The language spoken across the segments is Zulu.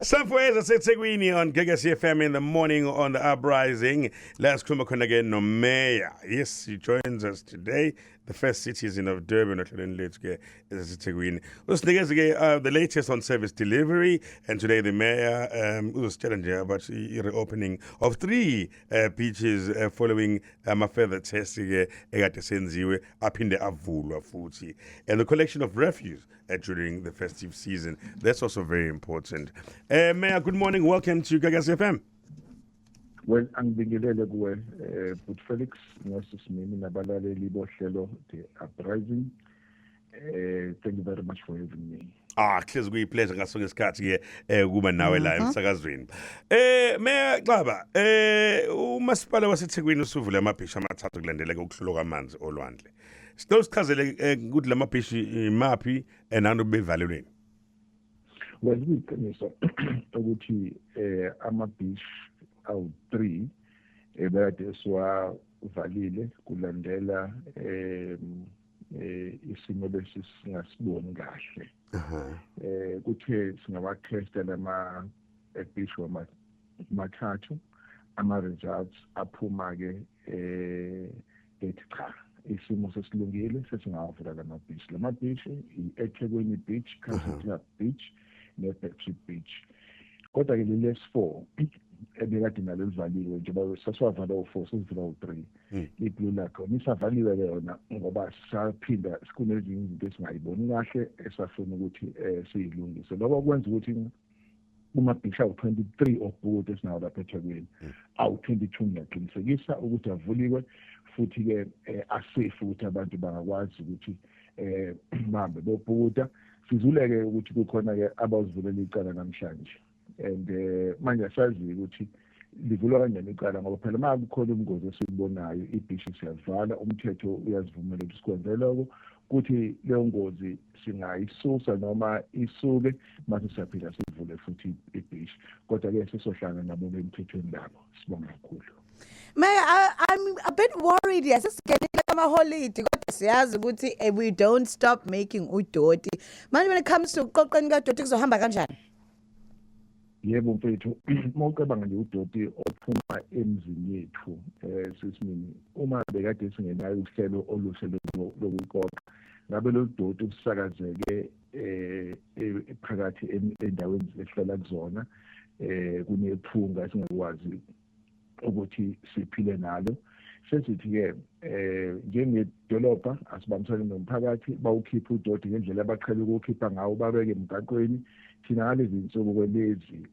Sanfueza seThekwini on Gagasi FM in the morning on the uprising. Let's come again no mayor. Yes, he joins us today. The first citizen of Durban, is seThekwini. The latest on service delivery, and today the mayor was challenging about the reopening of three beaches following a further testing up in the Avulwa futhi, and the collection of refuse during the festive season. That's also very important. Mayor, good morning. Welcome to Gagasi FM. Well, angibingelele kuwe But Felix ngosisimini nabalaleli bohlelo the uprising. Thank you very much for having me. Hlezi kuyipleasure ngaso ngesikhathi ke kuba nawe la emsakazweni. Mayor Xaba, umasipala waseThekwini usuvule amabhishi amathathu kulandeleka ukuhlolwa kwamanzi olwandle. Sicela usichazele ukuthi lamabhishi imaphi enano bevalelweni. Well, kuyiqiniso ukuthi ama-beach awu-3 ebekade siwavalile kulandela isimo lesi singasiboni kahle. Kuthe singawakhesta lama-beach mathathu, ama-results aphuma-ke ethi cha isimo sesilungile sesingawavula lama-beach. Lama-beach i-eThekwini Beach, Castle Beach, ne-Backstreet Beach. Kodwa-ke lesi-4 ebekade nalo livaliwe njengoba sasiwavala u-4 sesivula u-3 iblue lakho nisavaliwe-ke yona ngoba sisaphinda kunezinye izinto esingayiboni kahle esafuna ukuthi siyilungise. Lokho kwenza ukuthi kuma-beach awu-23 obhukude esinawo lapha eThekwini awu-22 ngiyaqinisekisa ukuthi avuliwe futhi-ke asafe ukuthi abantu bangakwazi ukuthi bahambe bobhukuda. Sizuleke ukuthi kukhona-ke abazivulela icala namhlanje and manje asazi ukuthi livulwa kanjani icala ngoba phela uma kukhona ubungozi esibubonayo ibhishi siyavala, umthetho uyasivumela ukuthi sikwenze lokho ukuthi leyo ngozi singayisusa noma isuke mase siyaphila sivule futhi ibhishi. Kodwa-ke sisohlala nabo bemthethweni labo. Sibonga kakhulu. I'm a bit worried. Yes, sesigenile ama-holiday kodwa siyazi ukuthi we don't stop making udoti. Manje when it comes to uqoqeni kadoti kuzohamba kanjani? Yebo mfethu, mawucabanga nje udoti ophuma emzini yethu sesimini uma bekade singenayo uhlelo oluhle lokuqoqa ngabe lo doti usakazeke phakathi endaweni esihlala kuzona kunephunga esingakwazi ukuthi siphile nalo. Sesithi-ke njengedolobha asibambisane nomphakathi bawukhipha udoti ngendlela abaqhele ukuwukhipha ngawo babeke emgaqweni. Thina ngalezi nsuku kwelezi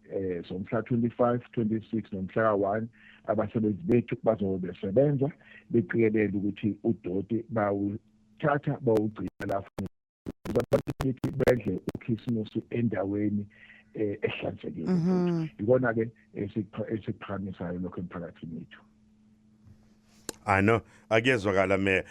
somhla 25, 26 nomhla 1 abasebenzi bethu bazobe besebenza beqikelele ukuthi udoti bawuthatha bawugcina lapho ukuthi bedle uKhisimusi endaweni ehlanzekile. Ikona-ke esiphakamisayo lokho emphakathini wethu. I know. Akuyezwakala Mayor.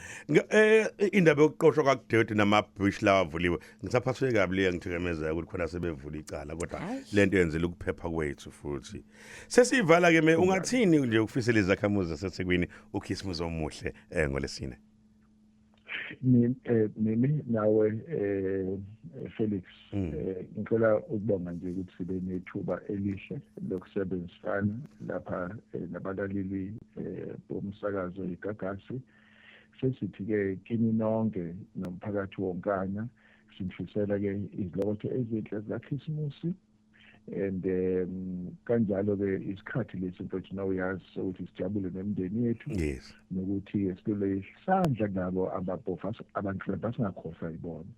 Indaba yokuqoshwa kwakudoti nama-beach lawa avuliwe. Ngisaphathwe kabi le ngithikameza ukuthi khona sebevula icala kodwa lento yenzela ukuphepha kwethu futhi. Sesivala ke Mayor, ungathini nje ukufisela izakhamuzi zaseThekwini uKhisimusi omuhle ngolesine? Mimi nawe Felix ngicela ukubonga nje ukuthi sibe nethuba elihle lokusebenzisana lapha nabalaleli bomsakazo iGagasi. Sesithi-ke kini nonke nomphakathi wonkana sinifisela-ke izilokotho ezinhle zikaKhisimusi and kanjalo-ke isikhathi lesi mfethu nawuyazi ukuthi sijabule nemindeni yethu nokuthi silole isandla nabo abantu basingakhohlwa yibona.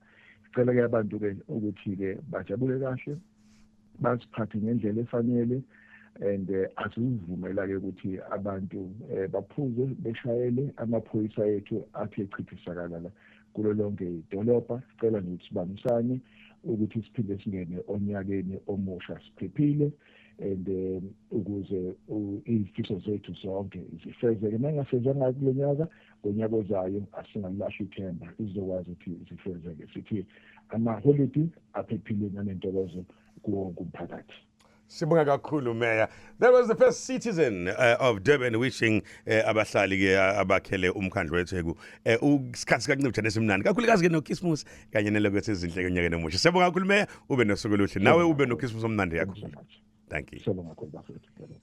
Sicela-ke abantu-ke ukuthi-ke bajabule kahle basiphathe ngendlela efanele and asivumela-ke ukuthi abantu baphuze beshayele amaphoyisa ethu athi echithisakalala kulo lonke idolobha. Sicela nje ukuthi sibambisane ukuthi siphinde singene onyakeni omusha siphephile and ukuze izifiso zethu zonke zifezeke. Nangafezanga kulo nyaka ngonyaka ozayo asingalahla ithemba izokwazi ukuthi zifezeke. Sithi ama-holiday aphephile nanentokozo kuwo wonke umphakathi. Sibonga kakhulu Mayor. That was the first citizen of Durban wishing abahlali ke abakhele umkhandlo wethu usikhathi kancane esimnandi. Kakhulukazi ke no Christmas kanye nelokho ezinhle konyaka nomusha. Sibonga kakhulu Mayor, ube nosuku oluhle. Nawe ube no Christmas omnandi yakho. Thank you. Sibonga kakhulu bafethu.